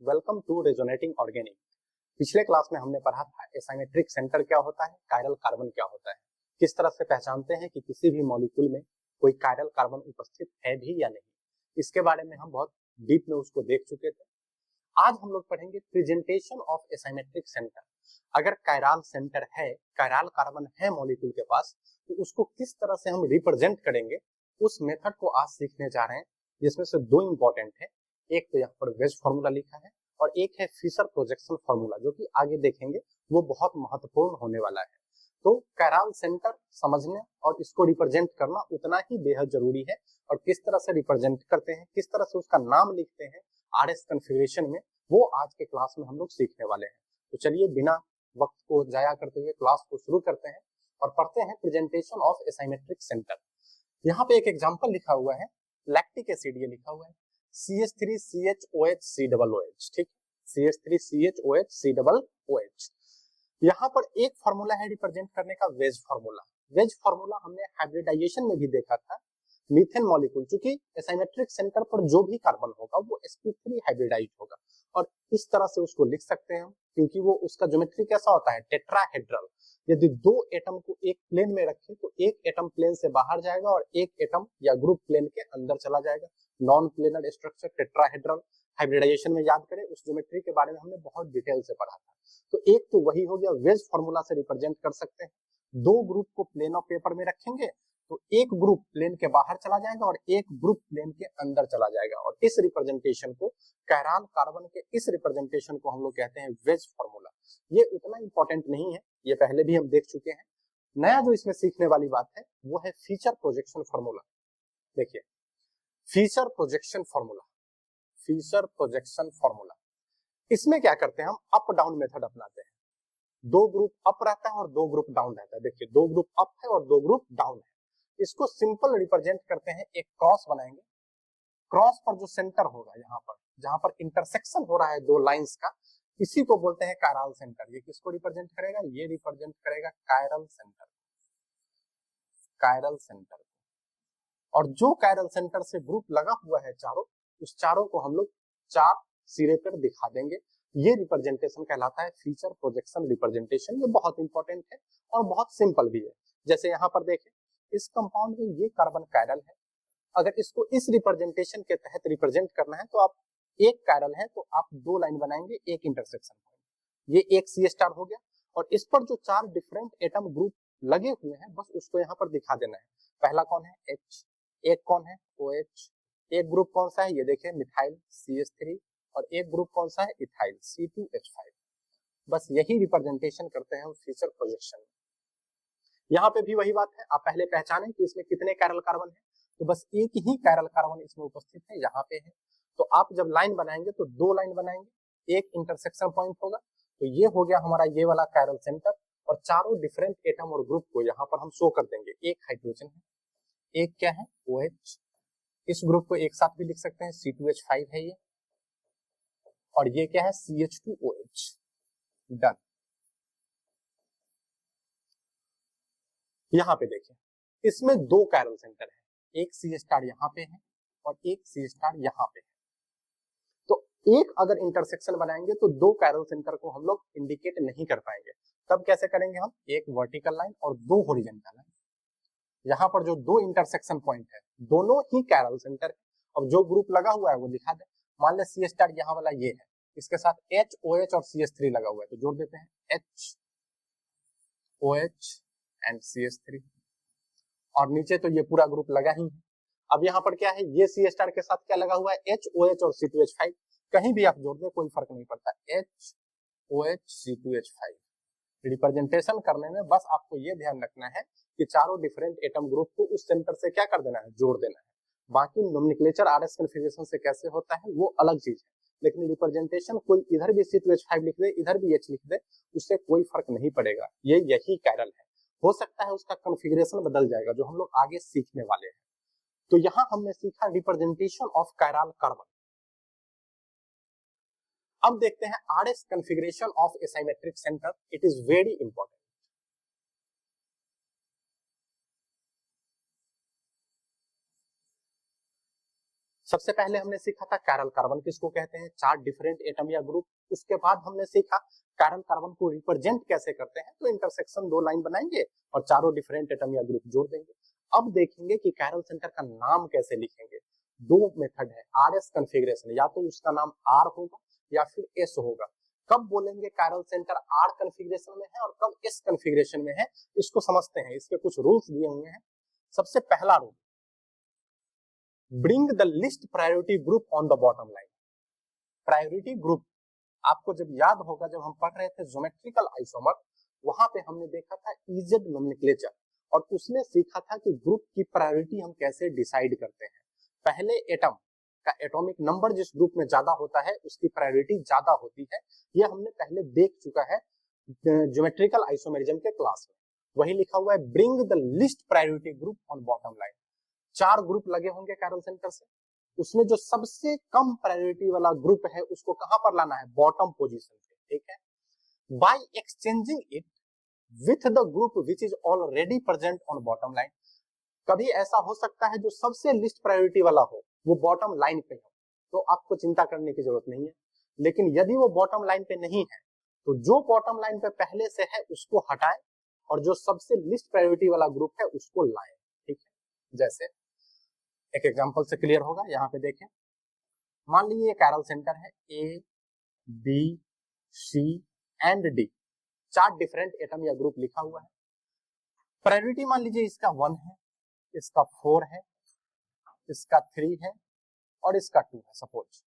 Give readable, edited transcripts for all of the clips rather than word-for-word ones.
Welcome to resonating organic. पिछले class में हमने पढ़ा था एसाइमेट्रिक सेंटर क्या होता है, कायरल कार्बन क्या होता है, किस तरह से पहचानते हैं कि किसी भी मॉलिक्यूल में कोई कायरल कार्बन उपस्थित है भी या नहीं। इसके बारे में हम बहुत डीप में उसको देख चुके थे। आज हम लोग पढ़ेंगे प्रेजेंटेशन ऑफ एसाइमेट्रिक सेंटर। अगर कायरल सेंटर है, कायरल कार्बन है मॉलिक्यूल के पास, तो उसको किस तरह से हम रिप्रेजेंट करेंगे, उस मेथड को आज सीखने जा रहे हैं, जिसमें से दो इंपॉर्टेंट है। एक तो यहाँ पर वेज फॉर्मूला लिखा है और एक है फिशर प्रोजेक्शन फॉर्मूला, जो कि आगे देखेंगे वो बहुत महत्वपूर्ण होने वाला है। तो कायरल सेंटर समझने और इसको रिप्रेजेंट करना उतना ही बेहद जरूरी है। और किस तरह से रिप्रेजेंट करते हैं, किस तरह से उसका नाम लिखते हैं आरएस कॉन्फ़िगरेशन में, वो आज के क्लास में हम लोग सीखने वाले हैं। तो चलिए बिना वक्त को जाया करते हुए क्लास को शुरू करते हैं और पढ़ते हैं प्रेजेंटेशन ऑफ एसाइमेट्रिक सेंटर। यहाँ पे एक एग्जांपल लिखा हुआ है, लैक्टिक एसिड, ये लिखा हुआ है CH3CHOHCOOH, ठीक, CH3CHOHCOOH। यहाँ पर एक फॉर्मूला है रिप्रेजेंट करने का, वेज फॉर्मूला। वेज फॉर्मूला हमने हाइब्रिडाइजेशन में भी देखा था। मीथेन मॉलिक्यूल, चूंकि एसाइमेट्रिक सेंटर पर जो भी कार्बन होगा वो sp3 हाइब्रिडाइज होगा, और इस तरह से उसको लिख सकते हैं हम, क्योंकि वो उसका ज्योमेट्री कैसा होता है, टेट्राहेड्रल। यदि दो एटम को एक प्लेन में रखें तो एक एटम प्लेन से बाहर जाएगा और एक एटम या ग्रुप प्लेन के अंदर चला जाएगा। Non planar structure tetrahedral. Hybridization में याद करें, उस ज्योमेट्री के बारे में हमने बहुत डिटेल से पढ़ा था। तो एक तो वही हो गया, वेज फॉर्मूला से रिप्रेजेंट कर सकते हैं। दो ग्रुप को प्लेन ऑफ पेपर में रखेंगे तो एक ग्रुप प्लेन के बाहर चला जाएगा और एक ग्रुप प्लेन के अंदर चला जाएगा, और इस रिप्रेजेंटेशन को, कायरल कार्बन के इस रिप्रेजेंटेशन को हम लोग कहते हैं वेज फॉर्मूला। ये उतना इंपॉर्टेंट नहीं है, ये पहले भी हम देख चुके हैं। नया जो इसमें सीखने वाली बात है वो है फीचर प्रोजेक्शन फॉर्मूला। देखिए, feature projection formula, feature projection formula, इसमें क्या करते हैं हम, अप डाउन मेथड अपनाते हैं। दो ग्रुप अप रहता है और दो ग्रुप डाउन रहता है। देखिए, दो ग्रुप अप है और दो ग्रुप डाउन है। इसको सिंपल रिप्रेजेंट करते हैं, एक क्रॉस बनाएंगे। क्रॉस पर जो सेंटर होगा, यहाँ पर जहां पर इंटरसेक्शन हो रहा है दो लाइंस का, इसी को बोलते हैं कायरल सेंटर। ये किसको रिप्रेजेंट करेगा, ये रिप्रेजेंट करेगा कायरल सेंटर, कायरल सेंटर। और जो कायरल सेंटर से ग्रुप लगा हुआ है चारों, उस चारों को हम लोग चार सिरे पर दिखा देंगे। ये रिप्रेजेंटेशन कहलाता है फीचर प्रोजेक्शन रिप्रेजेंटेशन। ये बहुत इंपॉर्टेंट है और बहुत सिंपल भी है। जैसे यहाँ पर देखें, इस कंपाउंड में ये कार्बन कायरल है। अगर इसको इस रिप्रेजेंटेशन के तहत रिप्रेजेंट करना है तो आप, एक कायरल है तो आप दो लाइन बनाएंगे, एक इंटरसेक्शन पॉइंट। ये एक सी स्टार हो गया, और इस पर जो चार डिफरेंट एटम ग्रुप लगे हुए हैं, बस उसको यहाँ पर दिखा देना है। पहला कौन है, H, एक कौन है, OH, एक ग्रुप कौन सा है, ये देखें, मिथाइल CH3, और एक ग्रुप कौन सा है, इथाइल C2H5। बस यही रिप्रेजेंटेशन करते हैं हम फीचर प्रोजेक्शन। यहाँ पे भी वही बात है, आप पहले पहचानें कि इसमें कितने कायरल कार्बन है, तो बस एक ही कायरल कार्बन इसमें उपस्थित है, यहाँ पे है। तो आप जब लाइन बनाएंगे तो दो लाइन बनाएंगे, एक इंटरसेक्शन पॉइंट होगा। तो ये हो गया हमारा ये वाला कायरल सेंटर, और चारों डिफरेंट एटम और ग्रुप को यहाँ पर हम शो कर देंगे। एक हाइड्रोजन है, एक क्या है, OH। इस ग्रुप को एक साथ भी लिख सकते हैं, C2H5 है ये, और ये क्या है, CH2OH। डन। यहाँ पे देखिए, इसमें दो कायरल सेंटर है, एक C स्टार यहाँ पे है और एक C स्टार यहाँ पे है। तो एक अगर इंटरसेक्शन बनाएंगे तो दो कायरल सेंटर को हम लोग इंडिकेट नहीं कर पाएंगे। तब कैसे करेंगे हम, एक वर्टिकल लाइन और दो हॉरिजॉन्टल लाइन। यहाँ पर जो दो इंटरसेक्शन पॉइंट है, दोनों ही कायरल सेंटर है। अब जो ग्रुप लगा हुआ है वो दिखा दे। मान ले C स्टार यहाँ वाला ये है, इसके साथ H, OH और CH3 लगा हुआ है, तो जोड़ देते हैं H, OH एंड CH3, और नीचे तो ये पूरा ग्रुप लगा ही है। अब यहाँ पर क्या है, ये C स्टार के साथ क्या लगा हुआ है, H, OH और C2H5। कहीं भी आप जोड़ दे कोई फर्क नहीं पड़ता, H, OH, C2H5। रिप्रेजेंटेशन करने में बस आपको ये ध्यान रखना है कि चारों डिफरेंट एटम ग्रुप को उस सेंटर से क्या कर देना है, जोड़ देना है। बाकी नोमेनक्लेचर आरएस कॉन्फ़िगरेशन से कैसे होता है वो अलग चीज है, लेकिन रिप्रेजेंटेशन कोई इधर भी C2H5 लिख दे, इधर भी H लिख दे, उससे कोई फर्क नहीं पड़ेगा। ये यही कायरल है। हो सकता है उसका कॉन्फ़िगरेशन बदल जाएगा, जो हम लोग आगे सीखने वाले हैं। तो यहाँ हमने सीखा रिप्रेजेंटेशन ऑफ कायरल कार्बन। अब देखते हैं RS configuration of asymmetric centre. It is very important. सबसे पहले हमने सीखा था कैरल कार्बन किसको कहते हैं, 4 डिफरेंट एटम या ग्रुप। उसके बाद हमने सीखा कैरल कार्बन को रिप्रेजेंट कैसे करते हैं, तो इंटरसेक्शन 2 लाइन बनाएंगे और चारों डिफरेंट एटम या ग्रुप जोड़ देंगे। अब देखेंगे कि कैरल सेंटर का नाम कैसे लिखेंगे। 2 मेथड है, आरएस कॉन्फ़िगरेशन, या तो उसका नाम आर होगा या फिर एस होगा। कब बोलेंगे कैरल सेंटर आर कॉन्फ़िगरेशन में है और कब एस कॉन्फ़िगरेशन में है, इसको समझते हैं। इसके कुछ रूल्स दिए हुए हैं। सबसे पहला rule, bring the list priority group on the bottom line. Priority group आपको जब याद होगा, जब हम पढ़ रहे थे ज्योमेट्रिकल आइसोमर, वहां पे हमने देखा था इजेड नोमेनक्लेचर और उसमें सीखा था कि ग्रुप की प्रायोरिटी हम कैसे डिसाइड करते हैं। पहले एटम का एटॉमिक नंबर जिस ग्रुप में ज्यादा होता है उसकी प्रायोरिटी ज्यादा होती है। यह हमने पहले देख चुका है ज्योमेट्रिकल आइसोमेरिज्म के क्लास में। वही लिखा हुआ है bring the list priority group on bottom line. 4 group लगे होंगे कैरल सेंटर से, उसमें जो सबसे कम प्रायोरिटी वाला ग्रुप है उसको कहां पर लाना है, बॉटम पोजीशन पे, ठीक है। By exchanging it with the group which is already present on bottom line. कभी ऐसा हो सकता है जो सबसे लिस्ट प्रायोरिटी वाला हो वो बॉटम लाइन पे हो, तो आपको चिंता करने की जरूरत नहीं है। लेकिन यदि वो बॉटम लाइन पे नहीं है तो जो बॉटम लाइन पे पहले से है उसको हटाएं और जो सबसे लिस्ट प्रायोरिटी वाला ग्रुप है उसको लाएं, ठीक है। जैसे एक एग्जांपल से क्लियर होगा, यहाँ पे देखें। मान लीजिए ये कैरल सेंटर है, A B C and D, 4 different atom या ग्रुप लिखा हुआ है। प्रायोरिटी मान लीजिए इसका 1 है, इसका 4 है, इसका 3 है और इसका 2 है। सपोज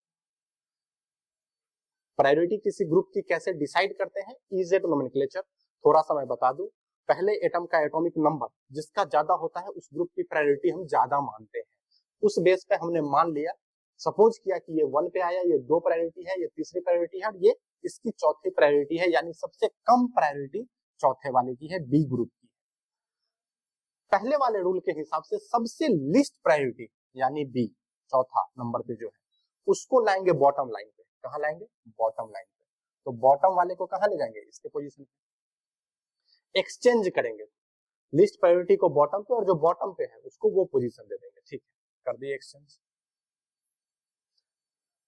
प्रायोरिटी किसी ग्रुप की कैसे डिसाइड करते हैं, इजेड नोमेनक्लेचर थोड़ा सा मैं बता दूं। पहले एटम का एटॉमिक नंबर जिसका ज्यादा होता है उस ग्रुप की प्रायोरिटी हम ज्यादा मानते हैं। उस बेस पे हमने मान लिया, सपोज किया कि ये 1 पे आया, ये 2 प्रायोरिटी है, ये तीसरी प्रायोरिटी है और ये इसकी चौथी प्रायोरिटी है, यानी सबसे कम प्रायोरिटी चौथे वाले की है, बी ग्रुप की। पहले वाले रूल के हिसाब से सबसे लिस्ट प्रायोरिटी यानी बी चौथा नंबर पे जो है उसको लाएंगे बॉटम लाइन पे। कहां लाएंगे, बॉटम लाइन पे। तो बॉटम वाले को कहां ले जाएंगे, इसके पोजीशन पे। एक्सचेंज करेंगे लिस्ट प्रायोरिटी को बॉटम पे और जो बॉटम पे है उसको वो पोजीशन दे देंगे, ठीक है। कर दिए एक्सचेंज।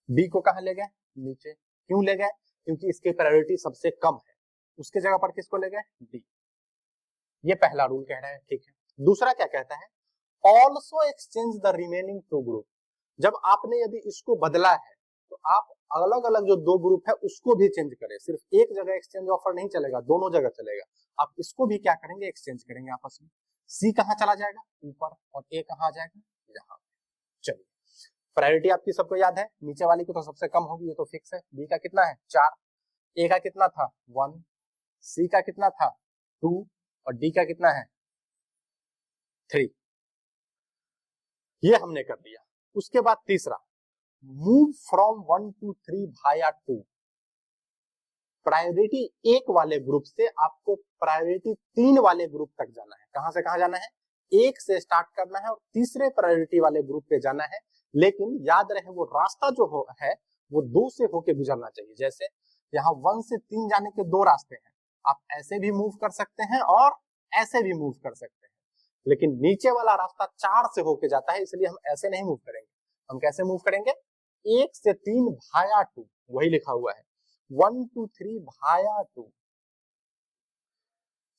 बी को कहां ले गए, नीचे। क्यों ले गए, क्योंकि इसकी प्रायोरिटी सबसे कम है। उसके जगह पर किसको ले गए, डी। ये पहला रूल कह रहा है, ठीक है। दूसरा क्या कहता है, also exchange the remaining 2 group. जब आपने यदि इसको बदला है तो आप अलग अलग जो 2 ग्रुप है उसको भी चेंज करें। सिर्फ एक जगह एक्सचेंज ऑफर नहीं चलेगा, दोनों जगह चलेगा। आप इसको भी क्या करेंगे, एक्सचेंज करेंगे आपस में। सी कहां चला जाएगा, ऊपर, और ए कहां आ जाएगा, यहाँ। चलिए, प्रायोरिटी आपकी सबको याद है, नीचे वाली की तो सबसे कम होगी, ये तो फिक्स है। बी का कितना है, 4, ए का कितना था 1, सी का कितना था 2 और डी का कितना है 3। ये हमने कर दिया। उसके बाद तीसरा, move from 1 to 3 Bhaya 2। Priority 1 वाले ग्रुप से आपको प्रायोरिटी 3 वाले ग्रुप तक जाना है। कहां से कहां जाना है, 1 से स्टार्ट करना है और तीसरे प्रायोरिटी वाले ग्रुप पे जाना है। लेकिन याद रहे वो रास्ता जो है वो 2 से होके गुजरना चाहिए। जैसे यहाँ 1 से 3 जाने के 2 रास्ते हैं, आप ऐसे भी मूव कर सकते हैं और ऐसे भी मूव कर सकते हैं। लेकिन नीचे वाला रास्ता 4 से होके जाता है, इसलिए हम ऐसे नहीं मूव करेंगे। हम कैसे मूव करेंगे, 1 से 3 भाया 2, वही लिखा हुआ है 1 to 3 भाया 2।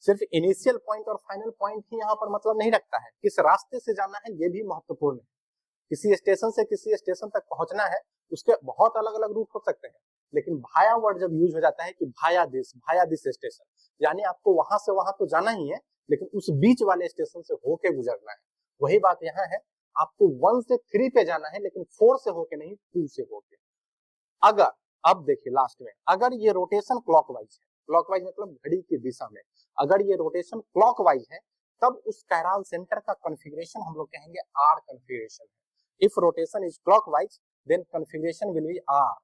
सिर्फ इनिशियल पॉइंट और फाइनल पॉइंट ही यहाँ पर मतलब नहीं रखता है, किस रास्ते से जाना है ये भी महत्वपूर्ण है। किसी स्टेशन से किसी स्टेशन तक पहुंचना है, उसके बहुत अलग अलग रूट हो सकते हैं, लेकिन भाया वर्ड जब यूज हो जाता है कि भाया दिस स्टेशन, यानी आपको वहां से वहां तो जाना ही है, लेकिन उस बीच वाले स्टेशन से होके गुजरना है। वही बात यहाँ है, आपको 1 से 3 पे जाना है लेकिन 4 से होके नहीं, 2 से होके। अगर, अब देखिए लास्ट में, अगर ये रोटेशन क्लॉकवाइज है, क्लॉकवाइज मतलब घड़ी की दिशा में, अगर ये रोटेशन क्लॉकवाइज है तब उस कैरल सेंटर का कॉन्फ़िगरेशन हम लोग कहेंगे आर कॉन्फ़िगरेशन है। If rotation is clockwise then configuration will be R,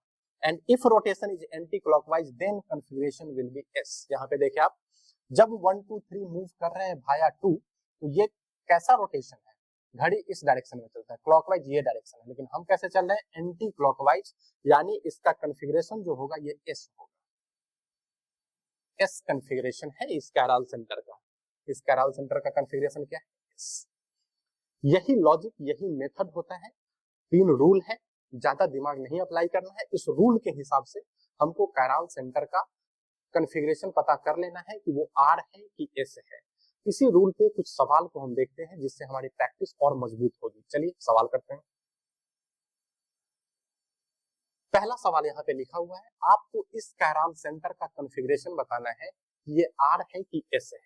and if rotation is anti clockwise then configuration will be S. यहाँ पे देखिए आप, जब 1 2 3 मूव कर रहे हैं भाया 2, तो ये कैसा रोटेशन है, घड़ी इस डायरेक्शन में चलता है, क्लॉकवाइज ये डायरेक्शन है, लेकिन हम कैसे चल रहे हैं, एंटी क्लॉकवाइज, यानी इसका कॉन्फ़िगरेशन जो होगा ये एस होगा। एस कॉन्फ़िगरेशन है इस कैरल सेंटर का। इस कैरल सेंटर का कॉन्फ़िगरेशन क्या है, एस। यही लॉजिक, यही मेथड होता है तीन रूल है, ज्यादा दिमाग नहीं अप्लाई करना है। इस रूल के हिसाब से हमको कैरल सेंटर का कॉन्फ़िगरेशन पता कर लेना है कि वो आर है कि एस है। इसी रूल पे कुछ सवाल को हम देखते हैं जिससे हमारी प्रैक्टिस और मजबूत होगी। चलिए सवाल करते हैं। पहला सवाल यहाँ पे लिखा हुआ है, आपको इस कैरल सेंटर का कॉन्फ़िगरेशन बताना है कि ये आर है कि एस है।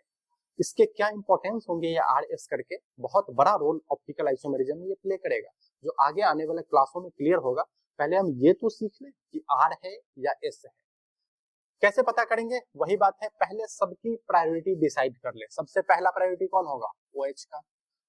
इसके क्या इंपॉर्टेंस होंगे ये आर एस करके, बहुत बड़ा रोल ऑप्टिकल आइसोमेरिज्म में ये प्ले करेगा, जो आगे आने वाले क्लासों में क्लियर होगा। पहले हम ये तो सीख लें कि आर है या एस है। कैसे पता करेंगे, वही बात है, पहले सबकी प्रायोरिटी डिसाइड कर ले। सबसे पहला प्रायोरिटी कौन होगा, OH का।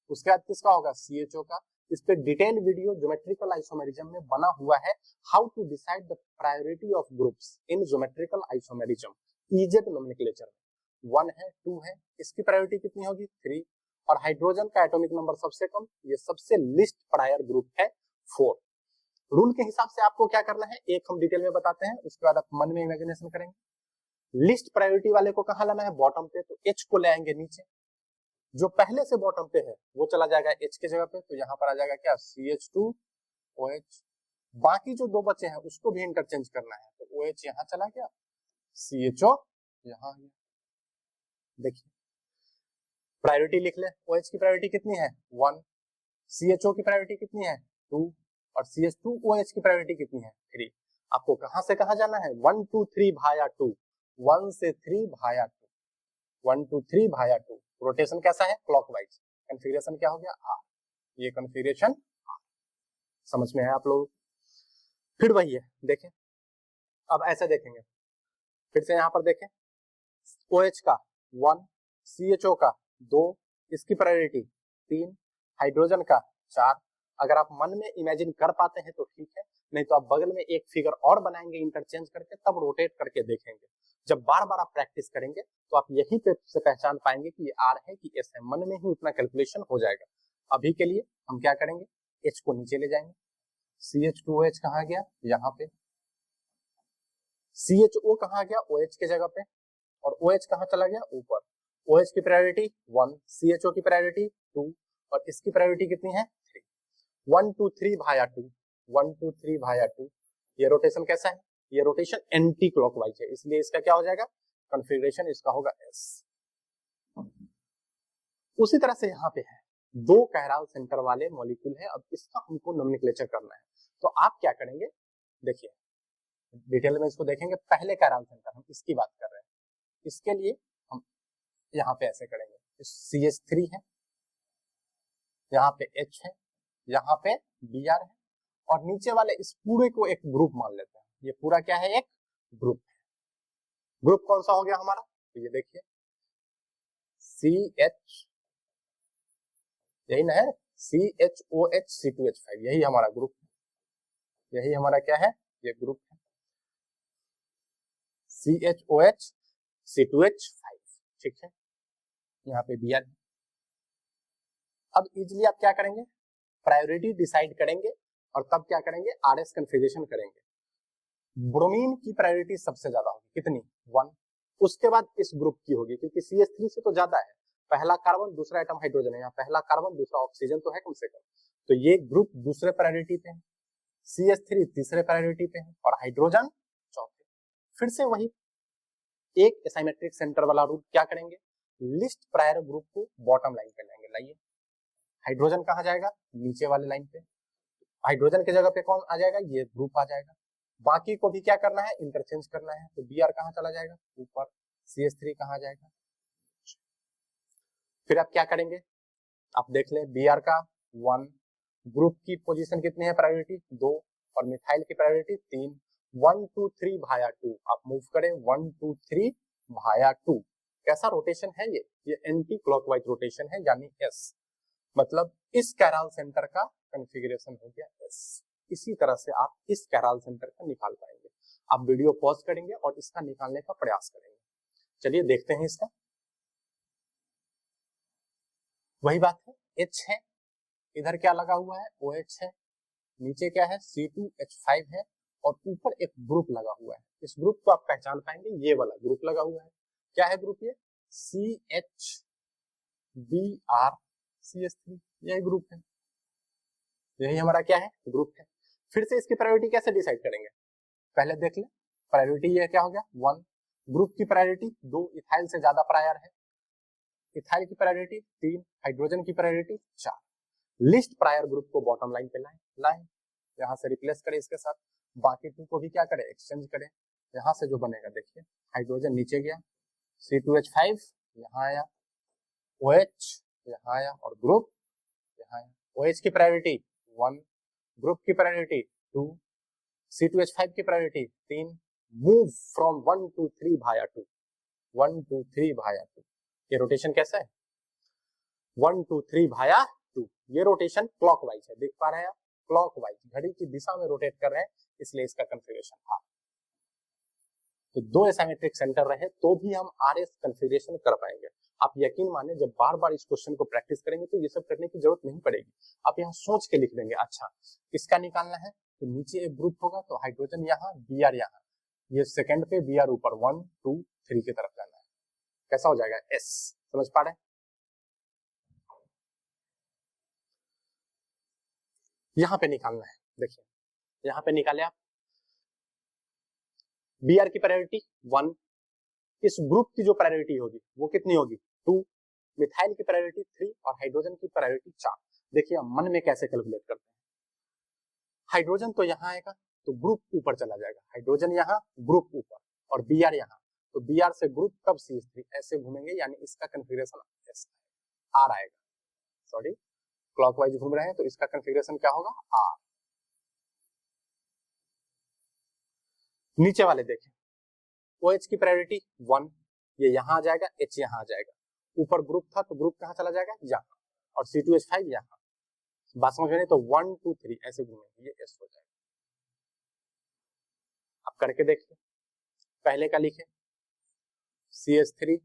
उसके बाद किसका होगा, CHO का। इस पे डिटेल वीडियो ज्योमेट्रिकल आइसोमेरिज्म में बना हुआ है, how to decide the priority of groups in geometrical isomerism, E Z nomenclature में। 1 है, 2 है, इसकी प्रायोरिटी कितनी होगी, 3। और हाइड्रोजन का एटॉमिक नंबर सबसे कम, ये सबसे लिस्ट प्रायर ग्रुप है 4। रूल के हिसाब से आपको क्या करना है, एक हम डिटेल में बताते हैं, उसके बाद आप मन में इमेजिनेशन करेंगे। लिस्ट प्रायोरिटी वाले को कहां लाना है, बॉटम पे, तो H को ले आएंगे नीचे। जो पहले से बॉटम पे है वो चला जाएगा H के जगह पे, तो यहाँ पर आ जाएगा क्या, CH2OH। बाकी जो दो बचे हैं उसको भी इंटरचेंज करना है, तो OH यहाँ चला गया, CHO यहाँ गया। देखिए प्रायोरिटी लिख ले, OH की प्रायोरिटी कितनी है, 1, CHO की प्रायोरिटी कितनी है, 2, और CH2OH की प्रायोरिटी कितनी है, 3। आपको कहां से कहां जाना है, 1 2 3 भाया 2, 1 से 3 भाया 2, 1 2 3 भाया 2। रोटेशन कैसा है, क्लॉकवाइज। कॉन्फ़िगरेशन क्या हो गया, आर। ये कॉन्फ़िगरेशन आर, समझ में है आप लोग। फिर वही है, देखें अब ऐसे देखेंगे, फिर से यहां पर देखें, OH का 1, CHO का 2, इसकी प्रायोरिटी 3, हाइड्रोजन का 4। अगर आप मन में इमेजिन कर पाते हैं तो ठीक है, नहीं तो आप बगल में एक फिगर और बनाएंगे इंटरचेंज करके, तब रोटेट करके देखेंगे। जब बार बार आप प्रैक्टिस करेंगे तो आप यहीं पे से पहचान पाएंगे कि ये आर है कि एस है, मन में ही उतना कैलकुलेशन हो जाएगा। अभी के लिए हम क्या करेंगे, H को नीचे ले जाएंगे, CH2OH कहाँ गया, यहाँ पे, CHO कहाँ गया, OH के जगह पे, और OH कहाँ चला गया, ऊपर। OH की प्रायोरिटी 1, CHO की प्रायोरिटी 2, और इसकी प्रायोरिटी कितनी है, 3। 1 2 3 भाया 2, 1 2 3 भाया 2। ये रोटेशन कैसा है, ये रोटेशन एंटी क्लॉकवाइज है, इसलिए इसका क्या हो जाएगा, कॉन्फ़िगरेशन इसका होगा S। उसी तरह से यहाँ पे है, दो कैरल सेंटर वाले मॉलिक्यूल है, अब इसका हमको नोमेनक्लेचर करना है। तो आप क्या करेंगे, देखिए डिटेल में इसको देखेंगे। पहले कैरल सेंटर हम इसकी बात कर रहे हैं, इसके लिए हम यहाँ पे ऐसे करेंगे, CH3 है, यहाँ पे H है, यहाँ पे Br है, और नीचे वाले इस पूरे को एक ग्रुप मान लेते हैं। ये पूरा क्या है, एक ग्रुप है। ग्रुप कौन सा हो गया हमारा, तो ये देखिए CH, यही ना है, CHOH C2H5, यही हमारा ग्रुप है, यही हमारा क्या है, ये ग्रुप है, CHOH C2H5, ठीक है। यहाँ पे Br है। अब इजिली आप क्या करेंगे, प्रायोरिटी डिसाइड करेंगे, और तब क्या करेंगे, RS कॉन्फ़िगरेशन करेंगे। ब्रोमीन की प्रायोरिटी सबसे ज्यादा होगी, कितनी, 1। उसके बाद इस ग्रुप की होगी, क्योंकि CH3 से तो ज्यादा है, पहला कार्बन दूसरा एटम हाइड्रोजन है, यहाँ पहला कार्बन दूसरा ऑक्सीजन तो है कम से कम, तो ये ग्रुप दूसरे प्रायोरिटी पे है, CH3 तीसरे प्रायोरिटी पे है, और हाइड्रोजन चौथे। फिर से वही एक एसाइमेट्रिक सेंटर वाला रूल, क्या करेंगे, लिस्ट प्रायर ग्रुप को बॉटम लाइन पे लाएंगे। लाइए, हाइड्रोजन कहाँ जाएगा, नीचे वाले लाइन पे, हाइड्रोजन की जगह पे कौन आ जाएगा, ये ग्रुप आ जाएगा। बाकी को भी क्या करना है, इंटरचेंज करना है, तो Br कहाँ चला जाएगा, ऊपर, CH3 कहाँ जाएगा। फिर आप क्या करेंगे, आप देख ले, Br का 1, ग्रुप की पोजीशन कितनी है, प्रायोरिटी 2, और मिथाइल की प्रायोरिटी 3। 1 2 3 भाया 2, आप मूव करें 1 2 3 भाया 2। कैसा रोटेशन है ये एंटी क्लॉकवाइज रोटेशन है, यानी S। मतलब इस कैरल सेंटर का कॉन्फ़िगरेशन हो गया S। इसी तरह से आप इस कैरल सेंटर का निकाल पाएंगे। आप वीडियो पॉज करेंगे और इसका निकालने का प्रयास करेंगे। चलिए देखते हैं इसका। वही बात है, H है, इधर क्या लगा हुआ है, OH है, नीचे क्या है, C2H5 है, और ऊपर एक ग्रुप लगा हुआ है। इस ग्रुप को आप पहचान पाएंगे, ये वाला ग्रुप लगा हुआ है। क्या है ग्रुप, ये CHBr CH3, यही ग्रुप है। यही हमारा क्या है, ग्रुप है। फिर से इसकी प्रायोरिटी कैसे डिसाइड करेंगे, पहले देख ले। प्रायोरिटी ये क्या हो गया, 1। ग्रुप की प्रायोरिटी 2, इथाइल से ज्यादा प्रायर है। इथाइल की प्रायोरिटी 3, हाइड्रोजन की प्रायोरिटी 4। लिस्ट प्रायर ग्रुप को बॉटम लाइन पे लाएं, यहाँ से रिप्लेस करें इसके साथ, बाकी 2 को भी क्या करें, एक्सचेंज करें। यहाँ से जो बनेगा देखिए, हाइड्रोजन नीचे गया, C2H5 यहाँ आया, OH यहाँ आया और ग्रुप यहाँ आया। OH की प्रायोरिटी 1, ग्रुप की प्रायोरिटी 2, C2H5 की priority 3, move from 1 to 3 Bhaya 2, 1 to 3 भाया 2। ये रोटेशन कैसा है, 1 to 3 भाया 2। ये रोटेशन क्लॉकवाइज है, देख पा रहे हैं आप, क्लॉकवाइज घड़ी की दिशा में रोटेट कर रहे हैं, इसलिए इसका कन्फिगरेशन था। तो 2 एसाइमेट्रिक सेंटर रहे तो भी हम RS कन्फिगरेशन कर पाएंगे। आप यकीन माने, जब बार बार इस क्वेश्चन को प्रैक्टिस करेंगे तो ये सब करने की जरूरत नहीं पड़ेगी। आप यहाँ सोच के लिख देंगे, अच्छा इसका निकालना है तो नीचे एक ग्रुप होगा, तो हाइड्रोजन यहाँ, Br यहाँ, ये सेकंड पे, Br ऊपर, 1 2 3 की तरफ जाना है। कैसा हो जाएगा, S। समझ पा रहे हैं? यहाँ पे निकालना है, देखिए यहाँ पे निकाले आप, Br की प्रायोरिटी 1, इस ग्रुप की जो प्रायोरिटी होगी वो कितनी होगी, 2, मिथाइल की प्रायोरिटी 3 और हाइड्रोजन की प्रायोरिटी 4। देखिए हम मन में कैसे कैलकुलेट करते हैं, हाइड्रोजन तो यहाँ आएगा तो ग्रुप ऊपर चला जाएगा, हाइड्रोजन यहाँ, ग्रुप ऊपर, और Br यहाँ, तो Br से ग्रुप कब CH3 ऐसे घूमेंगे, यानी इसका कन्फिगरेशन S R आएगा। सॉरी, क्लॉकवाइज घूम रहे हैं तो इसका कन्फिगरेशन क्या होगा, R। नीचे वाले देखें, OH की प्रायोरिटी 1, ये यहाँ आ जाएगा, H यहाँ आ जाएगा, ऊपर ग्रुप था तो ग्रुप कहाँ चला जाएगा, यहाँ, और C2H5 यहाँ। बात समझ में, तो 1 2 3 ऐसे घूमेंगे, ये S हो जाएगा। अब करके देखिए, पहले का लिखे, CH3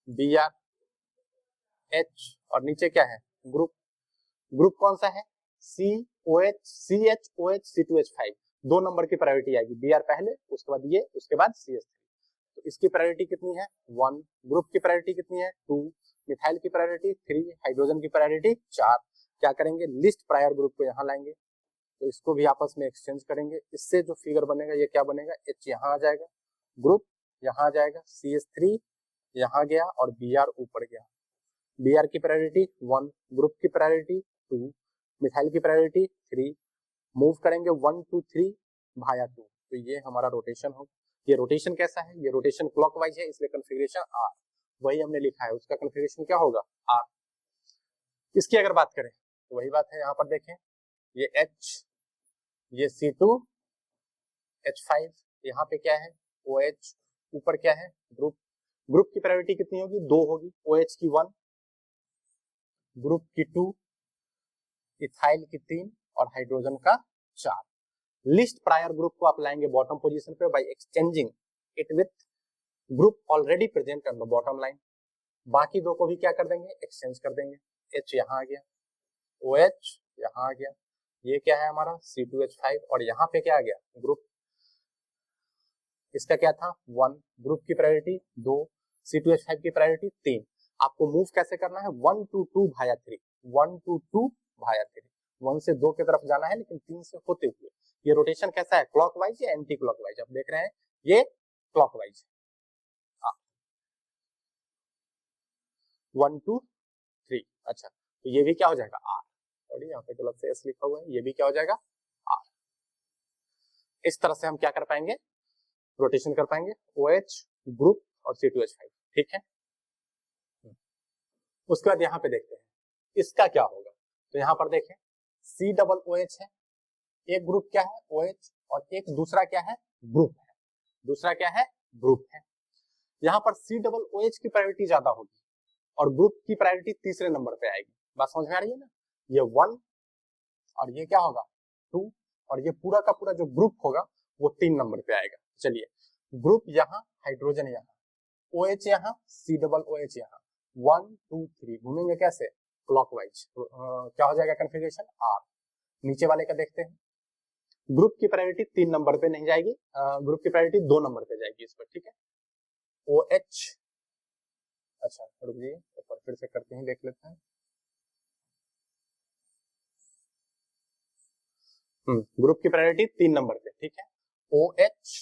Br H और नीचे क्या है, ग्रुप। ग्रुप कौन सा है, CHOH C2H5, 2 नंबर की प्रायोरिटी आएगी, Br पहले, उसके बाद ये, उसके बाद CH3। तो इसकी प्रायोरिटी कितनी है, 1, ग्रुप की प्रायोरिटी कितनी है, 2, मिथाइल की प्रायोरिटी 3, हाइड्रोजन की प्रायोरिटी 4। क्या करेंगे, लिस्ट प्रायर ग्रुप को यहाँ लाएंगे, तो इसको भी आपस में एक्सचेंज करेंगे, इससे जो फिगर बनेगा ये क्या बनेगा, H यहाँ आ जाएगा, ग्रुप यहाँ आ जाएगा, CH3 यहाँ गया और Br ऊपर गया। Br की प्रायोरिटी 1, ग्रुप की प्रायोरिटी 2, मिथाइल की प्रायोरिटी 3, मूव करेंगे 1 2 3 भाया 2, तो ये हमारा रोटेशन होगा। ये रोटेशन कैसा है, ये रोटेशन क्लॉकवाइज है, इसलिए कन्फिगरेशन R, वही हमने लिखा है, उसका कन्फिगरेशन क्या होगा, R। इसकी अगर बात करें तो वही बात है, यहाँ पर देखें, ये H, ये C2H5, यहाँ पे क्या है, OH, ऊपर क्या है, ग्रुप। ग्रुप की प्रायोरिटी कितनी होगी, 2 होगी, OH की 1, ग्रुप की 2, इथाइल की 3 और हाइड्रोजन का 4। लिस्ट प्रायर ग्रुप को आप लाएंगे बॉटम पोजीशन पे by exchanging it with group already present on the bottom line. बाकी 2 को भी क्या कर देंगे, एक्सचेंज कर देंगे। H यहाँ आ गया, OH यहाँ आ गया, ये क्या है हमारा C2H5 और यहाँ पे क्या आ गया, ग्रुप। इसका क्या था, 1, ग्रुप की प्रायोरिटी 2, C2H5 की प्रायोरिटी 3। आपको मूव कैसे करना है, 1 to 2 भाया 3, 1 to 2 भाया 3, 1 से 2 की तरफ जाना है लेकिन 3 से होते हुए। ये रोटेशन कैसा है, क्लॉकवाइज या एंटी क्लॉकवाइज, आप देख रहे हैं ये क्लॉकवाइज। 1 2 3, अच्छा तो ये भी क्या हो जाएगा, R। सॉरी यहाँ पे गलत से S लिखा हुआ है, ये भी क्या हो जाएगा, R। इस तरह से हम क्या कर पाएंगे, रोटेशन कर पाएंगे OH, ग्रुप और C2H5, ठीक है। उसके बाद यहाँ पे देखते हैं इसका क्या होगा, तो यहाँ पर देखें C OOH है, एक ग्रुप क्या है OH और एक दूसरा क्या है, ग्रुप है, दूसरा क्या है, ग्रुप है। यहाँ पर COOH की प्रायोरिटी ज्यादा होगी और ग्रुप की प्रायोरिटी तीसरे नंबर पे आएगी। बात समझ में आ रही है ना, ये 1 और ये क्या होगा 2 और ये पूरा का पूरा जो ग्रुप होगा वो 3 नंबर पे आएगा। चलिए ग्रुप यहाँ, हाइड्रोजन यहाँ, OH यहाँ, COOH यहाँ, 1 2 3 घूमेंगे कैसे, क्लॉकवाइज। क्या हो जाएगा कन्फिगरेशन, R। नीचे वाले का देखते हैं, ग्रुप की प्रायोरिटी 3 नंबर पे नहीं जाएगी, ग्रुप की प्रायोरिटी 2 नंबर पे जाएगी इस पर, ठीक है। OH, अच्छा रुक जाइए एक बार फिर से करते हैं, देख लेते हैं। ग्रुप की प्रायोरिटी 3 नंबर पे, ठीक है। OH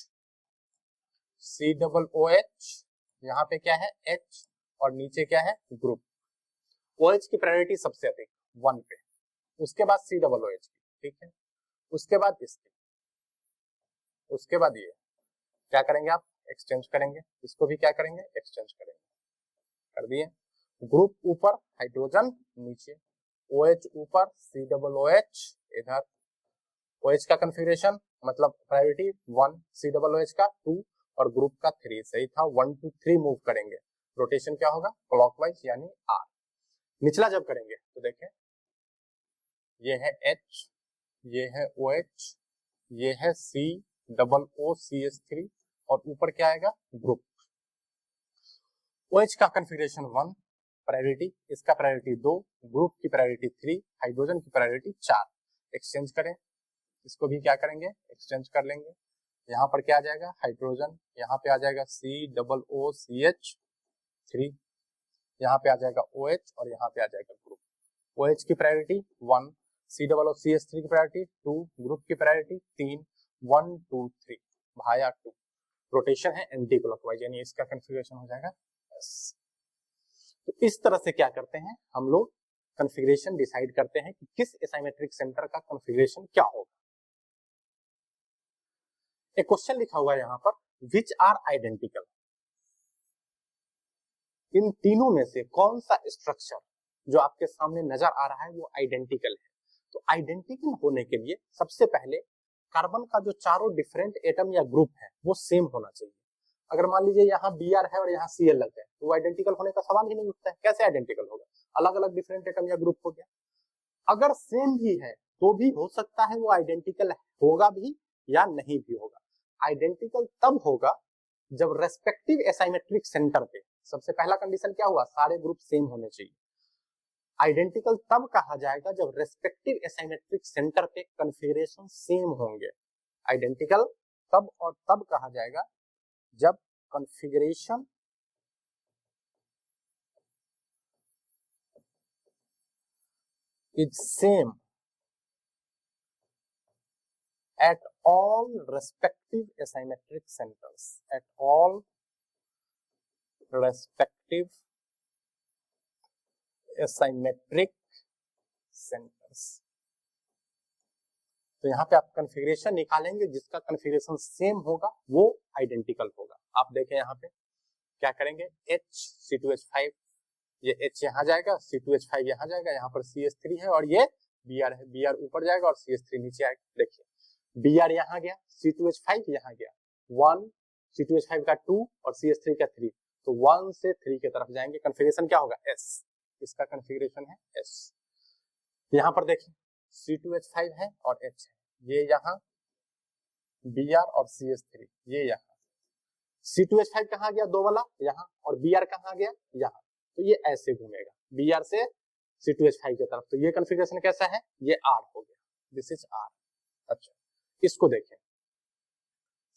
COOH, यहाँ पे क्या है H और नीचे क्या है ग्रुप। OH की प्रायोरिटी सबसे अधिक 1 पे, उसके बाद COOH की, ठीक है, उसके बाद इसकी, उसके बाद ये क्या करेंगे आप एक्सचेंज करेंगे, इसको भी क्या करेंगे एक्सचेंज करेंगे, कर दिए। ग्रुप ऊपर हाइड्रोजन नीचे, OH ऊपर COOH इधर। OH का कन्फिगरेशन मतलब प्रायोरिटी 1, COOH का 2 और ग्रुप का 3, सही था। 1 2 3 मूव करेंगे, रोटेशन क्या होगा क्लॉकवाइज यानी R। निचला जब करेंगे तो देखें ये है H, ये है OH, ये है COOCH3 और ऊपर क्या आएगा ग्रुप। OH का कन्फिगरेशन 1 प्रायोरिटी, इसका प्रायोरिटी 2, ग्रुप की प्रायोरिटी 3, हाइड्रोजन की प्रायोरिटी 4। एक्सचेंज करें, इसको भी क्या करेंगे एक्सचेंज कर लेंगे। यहाँ पर क्या आ जाएगा हाइड्रोजन, यहाँ पे आ जाएगा COOCH3, यहाँ पे आ जाएगा OH और यहाँ पे आ जाएगा ग्रुप। OH की प्रायोरिटी 1, COOCH3 की प्रायोरिटी 2, ग्रुप की प्रायोरिटी 3, 1 2 3 भाया 2। रोटेशन है एंटी क्लॉकवाइज यानी इसका कन्फिगरेशन हो जाएगा S। तो इस तरह से क्या करते हैं हम लोग कन्फिगरेशन डिसाइड करते हैं कि किस एसाइमेट्रिक सेंटर का कन्फिगरेशन क्या होगा। एक क्वेश्चन लिखा हुआ है यहाँ पर, विच आर आइडेंटिकल, इन तीनों में से कौन सा स्ट्रक्चर जो आपके सामने नजर आ रहा है वो आइडेंटिकल है। तो आइडेंटिकल होने के लिए सबसे पहले कार्बन का जो चारों डिफरेंट एटम या ग्रुप है वो सेम होना चाहिए। अगर मान लीजिए यहाँ Br है और यहाँ Cl लग गए तो वो आइडेंटिकल होने का सवाल ही नहीं उठता है, कैसे आइडेंटिकल होगा, अलग अलग डिफरेंट एटम या ग्रुप हो गया। अगर सेम भी है तो भी हो सकता है वो आइडेंटिकल होगा भी या नहीं भी होगा। आइडेंटिकल तब होगा जब रेस्पेक्टिव एसाइमेट्रिक सेंटर पे, सबसे पहला कंडीशन क्या हुआ सारे ग्रुप सेम होने चाहिए। आइडेंटिकल तब कहा जाएगा जब रेस्पेक्टिव एसाइमेट्रिक सेंटर पे कन्फिगरेशन सेम होंगे। आइडेंटिकल तब और तब कहा जाएगा जब configuration is same at all respective asymmetric centers, at all respective asymmetric centers। तो यहाँ पे आप कन्फिगरेशन निकालेंगे, जिसका कन्फिगरेशन सेम होगा वो आइडेंटिकल होगा। आप देखें यहाँ पे क्या करेंगे H C2H5, ये H यहाँ जाएगा, C2H5 यहाँ जाएगा, यहाँ पर CH3 है और ये Br है, Br ऊपर जाएगा और CH3 नीचे आएगा। देखिए Br यहाँ गया, C2H5 यहाँ गया, 1 C2H5 का 2 और CH3 का 3, तो 1 से 3 की तरफ जाएंगे, कन्फिगरेशन क्या होगा S, इसका कन्फिगरेशन है S। यहाँ पर देखिए C2H5 है और H है, ये यहाँ Br और CH3 ये यहाँ, C2H5 कहाँ गया दो वाला यहाँ और Br कहाँ गया यहाँ, तो ये ऐसे घूमेगा Br से C2H5 की तरफ, तो ये कन्फिगरेशन कैसा है ये R हो गया, दिस इज R। अच्छा इसको देखें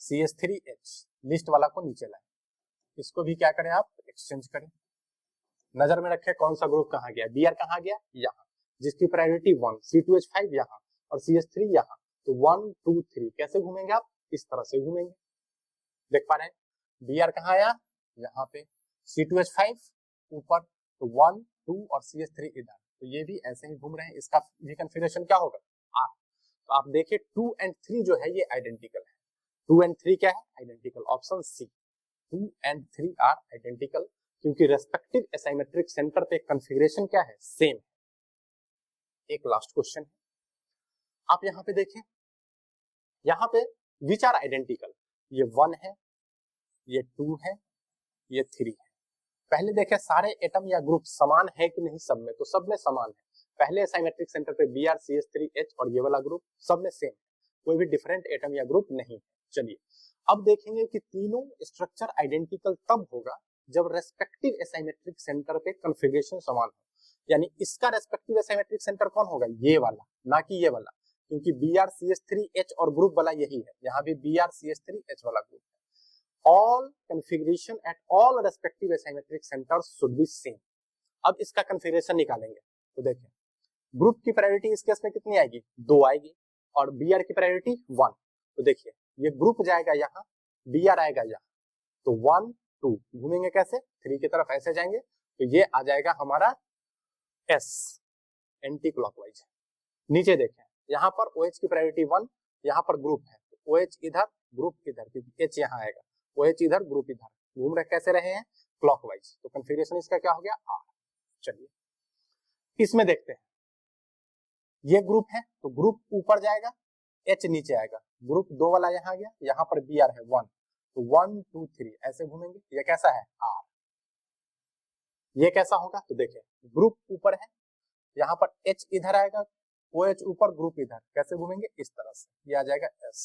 CH3H लिस्ट वाला को नीचे लाएं, इसको भी क्या करें आप एक्सचेंज करें, नजर में रखें कौन सा ग्रुप कहाँ गया, Br कहाँ गया यहाँ, जिसकी प्रायोरिटी 1, C2H5 यहाँ और CH3 यहाँ, तो 1 2 3 कैसे घूमेंगे आप इस तरह से घूमेंगे। देख पा रहे हैं Br कहाँ आया यहाँ पे, C2H5 ऊपर, तो 1 2 और CH3 इधर, तो ये भी ऐसे ही घूम रहे हैं, इसका भी कन्फिगरेशन क्या होगा R। तो आप देखिए 2 and 3 जो है ये आइडेंटिकल है, 2 and 3 क्या है identical, option C 2 and 3 are identical, क्योंकि रेस्पेक्टिव एसाइमेट्रिक सेंटर पे कन्फिगरेशन क्या है सेम। एक लास्ट क्वेश्चन है, आप यहाँ पे देखें, यहाँ पे विच आर आइडेंटिकल, ये 1 है, ये 2 है, ये 3 है। पहले देखें सारे एटम या ग्रुप समान है कि नहीं, सब में, तो सब में समान है। पहले एसाइमेट्रिक सेंटर पे Br CH3H और ये वाला ग्रुप सब में सेम है, कोई भी डिफरेंट एटम या ग्रुप नहीं है। चलिए अब देखेंगे कि तीनों स्ट्रक्चर आइडेंटिकल तब होगा जब रेस्पेक्टिव एसाइमेट्रिक सेंटर पे कन्फिगरेशन समान हो, यानी इसका रेस्पेक्टिव एसाइमेट्रिक सेंटर कौन होगा ये वाला, ना कि ये वाला, क्योंकि Br CH3H और ग्रुप वाला यही है, यहाँ भी Br CH3H वाला ग्रुप है। All configuration at all respective asymmetric centers should be same। अब इसका कन्फिगरेशन निकालेंगे तो देखें ग्रुप की प्रायोरिटी इस केस में कितनी आएगी 2 आएगी और Br की प्रायोरिटी 1। तो देखिए ये ग्रुप जाएगा यहाँ, Br आएगा यहाँ, तो 1 2 घूमेंगे कैसे, 3 की तरफ ऐसे जाएंगे, तो ये आ जाएगा हमारा S एंटी क्लॉकवाइज। नीचे देखें यहाँ पर OH की प्रायोरिटी 1, यहाँ पर ग्रुप है, तो OH इधर ग्रुप इधर, क्योंकि H यहाँ आएगा, OH इधर ग्रुप इधर, घूम रहे कैसे रहे हैं, क्लॉकवाइज। तो कन्फिगरेशन इसका क्या हो गया, R। चलिए इसमें देखते हैं, ये ग्रुप है तो ग्रुप ऊपर जाएगा, H नीचे आएगा, ग्रुप 2 वाला यहाँ आ गया, यहाँ पर Br है 1, तो 1 2 3 ऐसे घूमेंगे, ये कैसा है, R। ये कैसा होगा, तो देखिए ग्रुप ऊपर है, यहाँ पर H इधर आएगा, OH ऊपर ग्रुप इधर, कैसे घूमेंगे, इस तरह से, ये आ जाएगा S।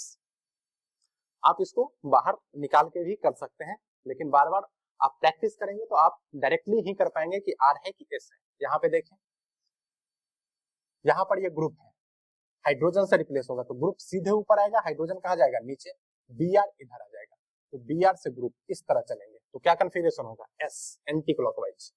आप इसको बाहर निकाल के भी कर सकते हैं, लेकिन बार बार आप प्रैक्टिस करेंगे तो आप डायरेक्टली ही कर पाएंगे कि R है कि S है। यहाँ पे देखें, यहाँ पर ये ग्रुप है, हाइड्रोजन से रिप्लेस होगा, तो ग्रुप सीधे ऊपर आएगा, हाइड्रोजन कहाँ जाएगा, नीचे, Br इधर आ जाएगा, तो Br से ग्रुप इस तरह चलेंगे, तो क्या कन्फिगरेशन होगा, S एंटी क्लॉकवाइज।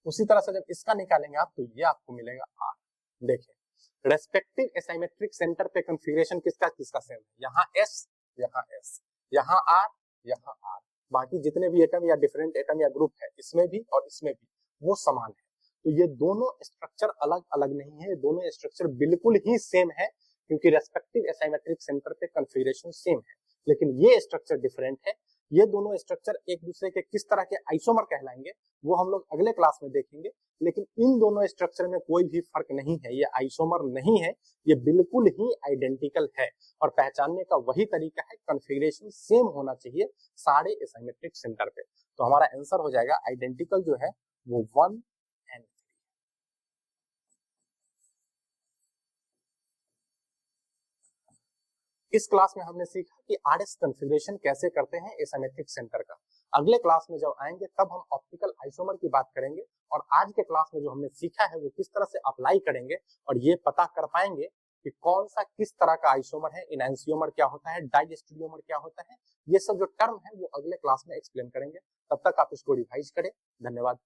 उसी तरह से जब इसका निकालेंगे आप, तो ये आपको मिलेगा R। देखिए रेस्पेक्टिव एसाइमेट्रिक सेंटर पे कन्फिगरेशन किसका किसका सेम है, यहाँ S, यहाँ S, यहाँ R, यहाँ R, बाकी जितने भी एटम या डिफरेंट एटम या ग्रुप है इसमें भी और इसमें भी वो समान है। तो ये दोनों स्ट्रक्चर अलग अलग नहीं है, दोनों स्ट्रक्चर बिल्कुल ही सेम है, क्योंकि रेस्पेक्टिव एसाइमेट्रिक सेंटर पे कन्फिगरेशन सेम है, लेकिन ये स्ट्रक्चर डिफरेंट है। ये दोनों स्ट्रक्चर एक दूसरे के किस तरह के आइसोमर कहलाएंगे वो हम लोग अगले क्लास में देखेंगे, लेकिन इन दोनों स्ट्रक्चर में कोई भी फर्क नहीं है, ये आइसोमर नहीं है, ये बिल्कुल ही आइडेंटिकल है। और पहचानने का वही तरीका है, कन्फिगरेशन सेम होना चाहिए सारे एसाइमेट्रिक सेंटर पे। तो हमारा आंसर हो जाएगा आइडेंटिकल जो है वो 1 and 3। इस क्लास में हमने सीखा कि आरएस कन्फिगरेशन कैसे करते हैं एसाइमेट्रिक सेंटर का। अगले क्लास में जब आएंगे तब हम ऑप्टिकल आइसोमर की बात करेंगे, और आज के क्लास में जो हमने सीखा है वो किस तरह से अप्लाई करेंगे और ये पता कर पाएंगे कि कौन सा किस तरह का आइसोमर है, इनैंसियोमर क्या होता है, डाइस्टेरियोमर क्या होता है, ये सब जो टर्म है वो अगले क्लास में एक्सप्लेन करेंगे। तब तक आप इसको रिवाइज करें। धन्यवाद।